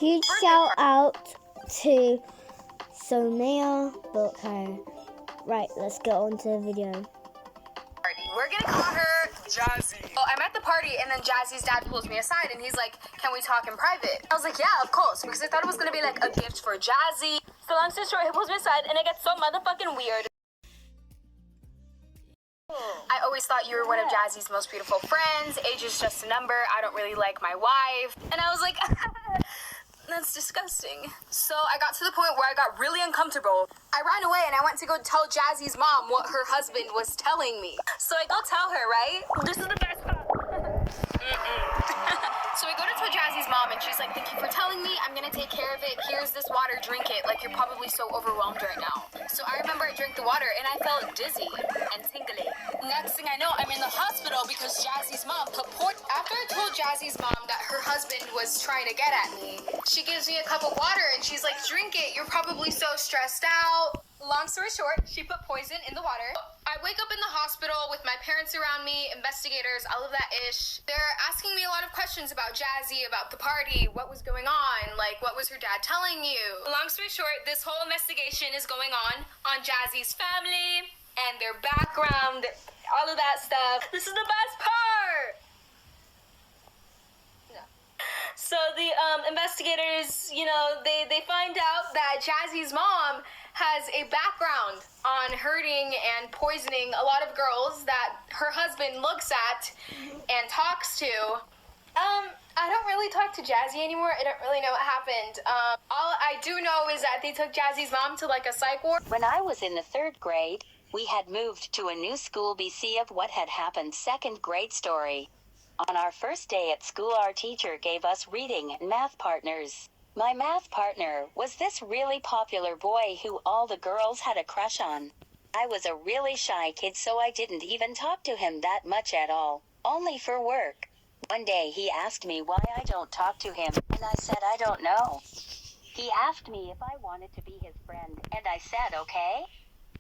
Huge shout out to Sonia Booker. Right, let's get on to the video. We're gonna call her Jazzy. Well, I'm at the party and then Jazzy's dad pulls me aside and he's like, can we talk in private? I was like, yeah, of course, because I thought it was gonna be like a gift for Jazzy. So long story short, he pulls me aside and it gets so motherfucking weird. I always thought you were one of Jazzy's most beautiful friends. Age is just a number. I don't really like my wife. And I was like, that's disgusting. So I got to the point where I got really uncomfortable. I ran away and I went to go tell Jazzy's mom what her husband was telling me. So I go tell her, right? This is the best part. So I go to tell Jazzy's mom and she's like, thank you for telling me. I'm gonna take care of it. Here's this water, drink it. Like, you're probably so overwhelmed right now. So I remember I drank the water and I felt dizzy and tingly. Next thing I know, I'm in the hospital because Jazzy's mom put poison. After I told Jazzy's mom that her husband was trying to get at me, she gives me a cup of water and she's like, drink it. You're probably so stressed out. Long story short, she put poison in the water. I wake up in the hospital with my parents around me, investigators, all of that ish. They're asking me a lot of questions about Jazzy, about the party, what was going on, like what was her dad telling you? Long story short, this whole investigation is going on Jazzy's family and their background, all of that stuff. This is the best part! So the investigators, you know, they find out that Jazzy's mom has a background on hurting and poisoning a lot of girls that her husband looks at and talks to. I don't really talk to Jazzy anymore. I don't really know what happened. All I do know is that they took Jazzy's mom to like a psych ward. When I was in the 3rd grade, we had moved to a new school. BC of what had happened. 2nd grade story. On our first day at school, our teacher gave us reading and math partners. My math partner was this really popular boy who all the girls had a crush on. I was a really shy kid, so I didn't even talk to him that much at all, only for work. One day he asked me why I don't talk to him, and I said I don't know. He asked me if I wanted to be his friend, and I said okay.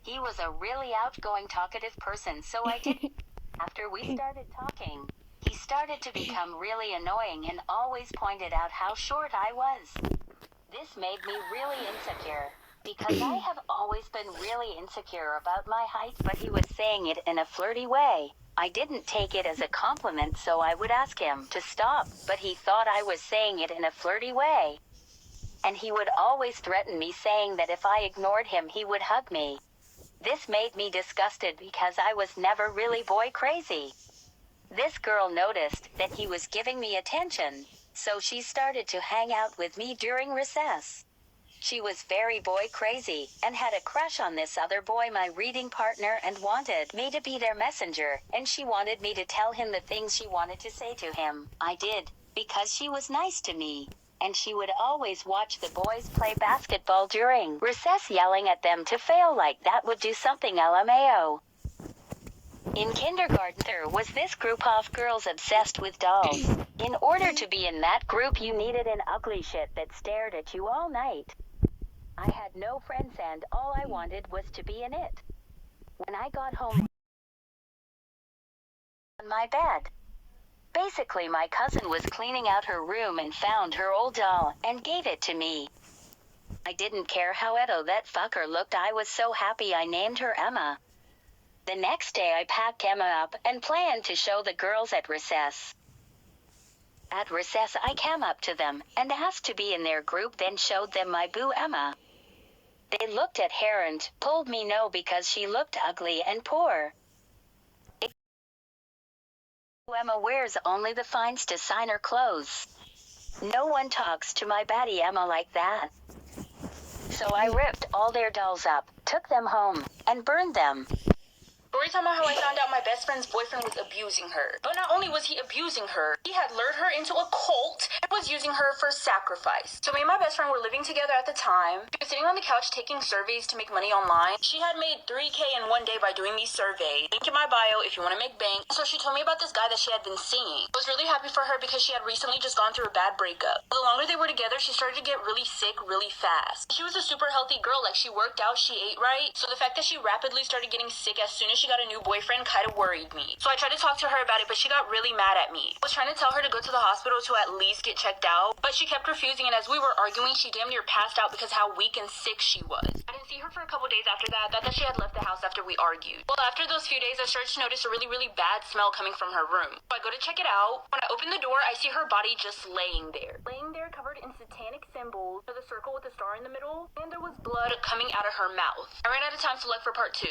He was a really outgoing, talkative person, so I did. After we started talking, he started to become really annoying and always pointed out how short I was. This made me really insecure, because I have always been really insecure about my height, but he was saying it in a flirty way. I didn't take it as a compliment, so I would ask him to stop, but he thought I was saying it in a flirty way. And he would always threaten me, saying that if I ignored him, he would hug me. This made me disgusted because I was never really boy crazy. This girl noticed that he was giving me attention, so she started to hang out with me during recess. She was very boy crazy and had a crush on this other boy, my reading partner, and wanted me to be their messenger, and she wanted me to tell him the things she wanted to say to him. I did, because she was nice to me, and she would always watch the boys play basketball during recess, yelling at them to fail like that would do something LMAO. In kindergarten, there was this group of girls obsessed with dolls. In order to be in that group, you needed an ugly shit that stared at you all night. I had no friends and all I wanted was to be in it. When I got home, on my bed. Basically, my cousin was cleaning out her room and found her old doll and gave it to me. I didn't care how ghetto that fucker looked. I was so happy I named her Emma. The next day I packed Emma up and planned to show the girls at recess. At recess I came up to them and asked to be in their group, then showed them my boo Emma. They looked at her and told me no because she looked ugly and poor. Emma wears only the finest designer clothes. No one talks to my baddie Emma like that. So I ripped all their dolls up, took them home, and burned them. Story time about how I found out my best friend's boyfriend was abusing her. But not only was he abusing her, he had lured her into a cult and was using her for sacrifice. So me and my best friend were living together at the time. She was sitting on the couch taking surveys to make money online. She had made $3K in one day by doing these surveys. Link in my bio if you want to make bank. So she told me about this guy that she had been seeing. I was really happy for her because she had recently just gone through a bad breakup. The longer they were together, she started to get really sick really fast. She was a super healthy girl, like she worked out, she ate right. So the fact that she rapidly started getting sick as soon as she got a new boyfriend kind of worried me. So I tried to talk to her about it, but she got really mad at me. I was trying to tell her to go to the hospital to at least get checked out, but she kept refusing, and as we were arguing, she damn near passed out because how weak and sick she was. I didn't see her for a couple days after that. Thought that she had left the house after we argued. Well, after those few days, I started to notice a really, really bad smell coming from her room. So I go to check it out. When I open the door, I see her body just laying there. Laying there covered in satanic symbols, with a circle with a star in the middle, and there was blood coming out of her mouth. I ran out of time to look for part 2.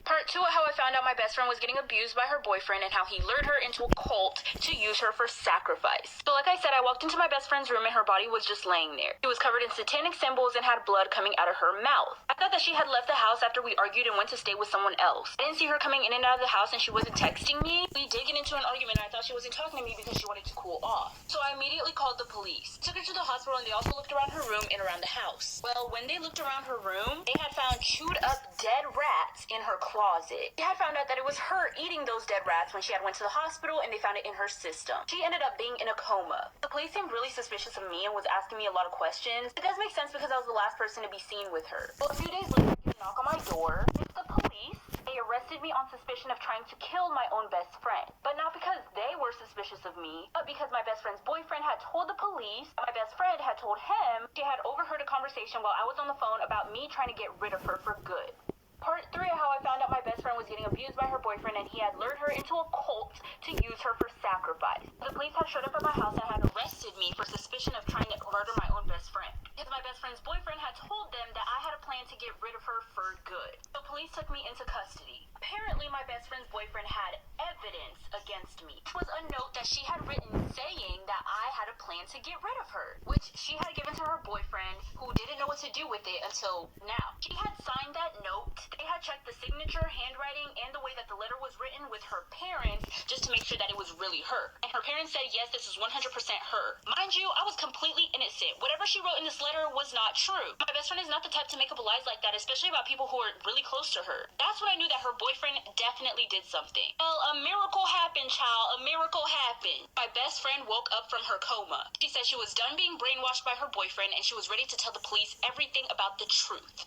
Part 2 of how I found out my best friend was getting abused by her boyfriend and how he lured her into a cult to use her for sacrifice. So like I said, I walked into my best friend's room and her body was just laying there. It was covered in satanic symbols and had blood coming out of her mouth. I thought that she had left the house after we argued and went to stay with someone else. I didn't see her coming in and out of the house, and she wasn't texting me. We did get into an argument and I thought she wasn't talking to me because she wanted to cool off. So I immediately called the police. Took her to the hospital, and they also looked around her room and around the house. Well, when they looked around her room, they had found chewed up dead rats in her closet. They had found out that it was her eating those dead rats when she had went to the hospital, and they found it in her system. She ended up being in a coma. The police seemed really suspicious of me and was asking me a lot of questions. It does make sense because I was the last person to be seen with her. Well, a few days later, I get a knock on my door. It's the police. They arrested me on suspicion of trying to kill my own best friend. But not because they were suspicious of me, but because my best friend's boyfriend had told the police, my best friend had told him, she had overheard a conversation while I was on the phone about me trying to get rid of her for good. Part 3 of how I found out my best friend was getting abused by her boyfriend and he had lured her into a cult to use her for sacrifice. The police had showed up at my house and had arrested me for suspicion of trying to murder my own best friend. Because my best friend's boyfriend had told them that I had a plan to get rid of her for good. So police took me into custody. Apparently my best friend's boyfriend had evidence against me. It was a note that she had written saying that I had a plan to get rid of her, which she had given to her boyfriend, who didn't know what to do with it until now. She had signed that note. They had checked the signature, handwriting, and the way that the letter was written with her parents just to make sure that it was really her. And her parents said, yes, this is 100% her. Mind you, I was completely innocent. Whatever she wrote in this letter was not true. My best friend is not the type to make up lies like that, especially about people who are really close to her. That's when I knew that her boyfriend definitely did something. Well, a miracle happened, child. A miracle happened. My best friend woke up from her coma. She said she was done being brainwashed by her boyfriend and she was ready to tell the police everything about the truth.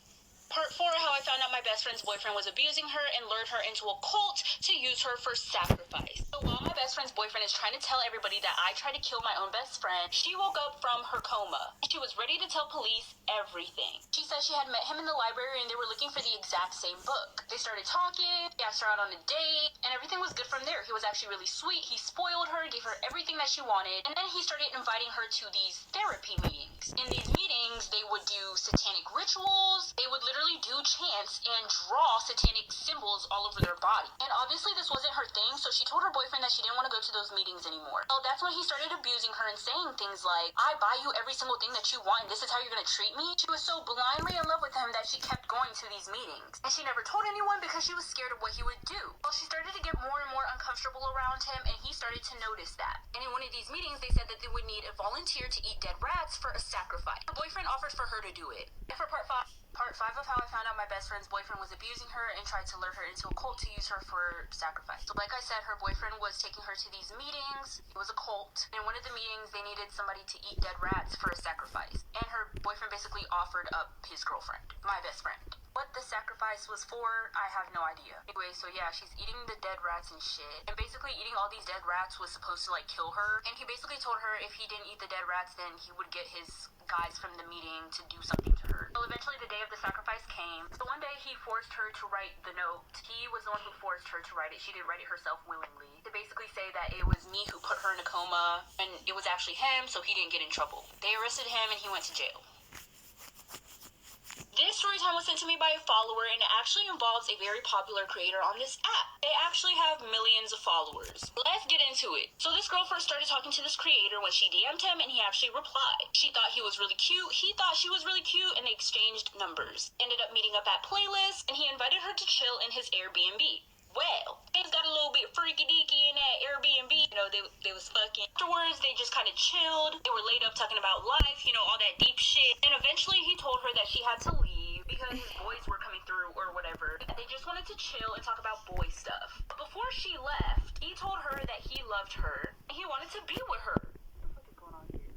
Part 4, how I found out my best friend's boyfriend was abusing her and lured her into a cult to use her for sacrifice. So while my best friend's boyfriend is trying to tell everybody that I tried to kill my own best friend, she woke up from her coma. She was ready to tell police everything. She said she had met him in the library and they were looking for the exact same book. They started talking, they asked her out on a date, and everything was good from there. He was actually really sweet. He spoiled her, gave her everything that she wanted, and then he started inviting her to these therapy meetings. In these meetings, they would do satanic rituals. They would literally do chants and draw satanic symbols all over their body. And obviously this wasn't her thing, so she told her boyfriend that she didn't want to go to those meetings anymore. Well, that's when he started abusing her and saying things like, I buy you every single thing that you want, and this is how you're going to treat me? She was so blindly in love with him that she kept going to these meetings. And she never told anyone because she was scared of what he would do. Well, she started to get more and more uncomfortable around him, and he started to notice that. And in one of these meetings, they said that they would need a volunteer to eat dead rats for a sacrifice. Her boyfriend offered for her to do it. And for part 5 of how I found out my best friend's boyfriend was abusing her and tried to lure her into a cult to use her for sacrifice. So like I said, her boyfriend was taking her to these meetings. It was a cult. In one of the meetings, they needed somebody to eat dead rats for a sacrifice. And her boyfriend basically offered up his girlfriend, my best friend. What the sacrifice was for, I have no idea. Anyway, so yeah, she's eating the dead rats and shit. And basically eating all these dead rats was supposed to like kill her. And he basically told her if he didn't eat the dead rats, then he would get his guys from the meeting to do something to her. Well, eventually the day of the sacrifice came. So one day he forced her to write the note. He was the one who forced her to write it. She didn't write it herself willingly. To basically say that it was me who put her in a coma and it was actually him, so he didn't get in trouble. They arrested him and he went to jail. This story time was sent to me by a follower, and it actually involves a very popular creator on this app. They actually have millions of followers. Let's get into it. So this girl first started talking to this creator when she DM'd him, and he actually replied. She thought he was really cute, he thought she was really cute, and they exchanged numbers. Ended up meeting up at Playlist, and he invited her to chill in his Airbnb. Well, things got a little bit freaky-deaky in that Airbnb. You know, they was fucking. Afterwards, they just kind of chilled. They were laid up talking about life, you know, all that deep shit. And eventually, he told her that she had to leave because his boys were coming through or whatever. They just wanted to chill and talk about boy stuff. But before she left, he told her that he loved her and he wanted to be with her. What the fuck is going on here?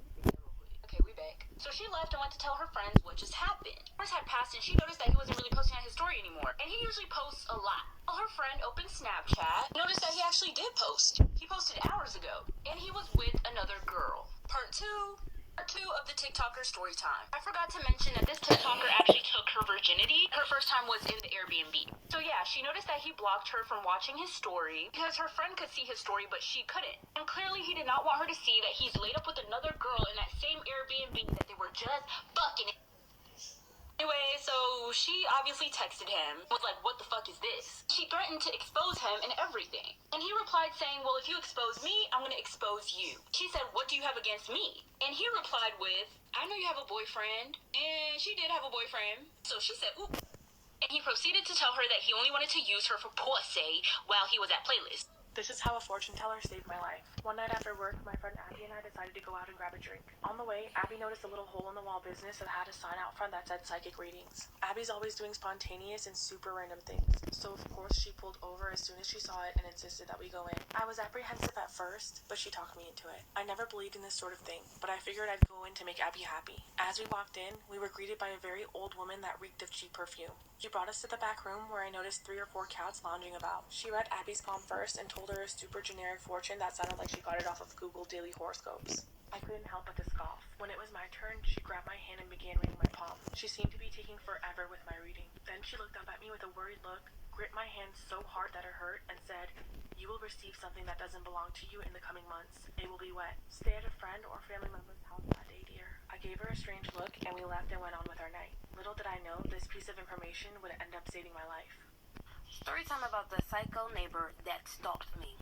Okay, we back. So she left and went to tell her friends what just happened. Hours had passed and she noticed that he wasn't really posting on his story anymore. And he usually posts a lot. While her friend opened Snapchat, noticed that he actually did post. He posted hours ago. And he was with another girl. Part two of the TikToker story time. I forgot to mention that this TikToker actually took her virginity. Her first time was in the Airbnb. So yeah, she noticed that he blocked her from watching his story because her friend could see his story but she couldn't. And clearly he did not want her to see that he's laid up with another girl in that same Airbnb that they were just fucking. Anyway, so she obviously texted him, was like, what the fuck is this? She threatened to expose him and everything. And he replied saying, well, if you expose me, I'm gonna expose you. She said, what do you have against me? And he replied with, I know you have a boyfriend. And she did have a boyfriend. So she said, ooh. And he proceeded to tell her that he only wanted to use her for pussy while he was at playlist. This is how a fortune teller saved my life. One night after work, my friend Abby and I decided to go out and grab a drink. On the way, Abby noticed a little hole-in-the-wall business that had a sign out front that said psychic readings. Abby's always doing spontaneous and super random things, so of course she pulled over as soon as she saw it and insisted that we go in. I was apprehensive at first, but she talked me into it. I never believed in this sort of thing, but I figured I'd go in to make Abby happy. As we walked in, we were greeted by a very old woman that reeked of cheap perfume. She brought us to the back room where I noticed 3 or 4 cats lounging about. She read Abby's palm first and told her a super generic fortune that sounded like she got it off of Google daily horoscopes. I couldn't help but to scoff. When it was my turn, she grabbed my hand and began reading my palm. She seemed to be taking forever with my reading. Then she looked up at me with a worried look, gripped my hand so hard that it hurt, and said, you will receive something that doesn't belong to you in the coming months. It will be wet. Stay at a friend or family member's house that day, dear. I gave her a strange look, and we left and went on with our night. Little did I know this piece of information would end up saving my life. Story time about the psycho neighbor that stalked me.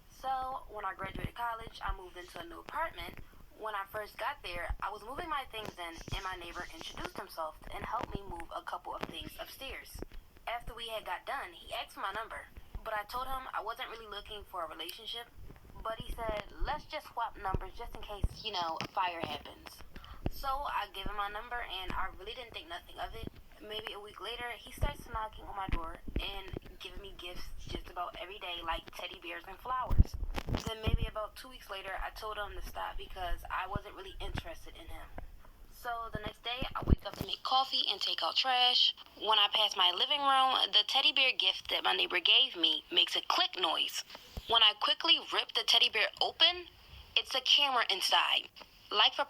So, when I graduated college, I moved into a new apartment. When I first got there, I was moving my things in, and my neighbor introduced himself and helped me move a couple of things upstairs. After we had got done, he asked for my number, but I told him I wasn't really looking for a relationship, but he said, let's just swap numbers just in case, a fire happens. So, I gave him my number, and I really didn't think nothing of it. Maybe a week later, he starts knocking on my door and giving me gifts just about every day, like teddy bears and flowers. Then maybe about 2 weeks later, I told him to stop because I wasn't really interested in him. So the next day, I wake up to make coffee and take out trash. When I pass my living room, the teddy bear gift that my neighbor gave me makes a click noise. When I quickly rip the teddy bear open, it's a camera inside. Like for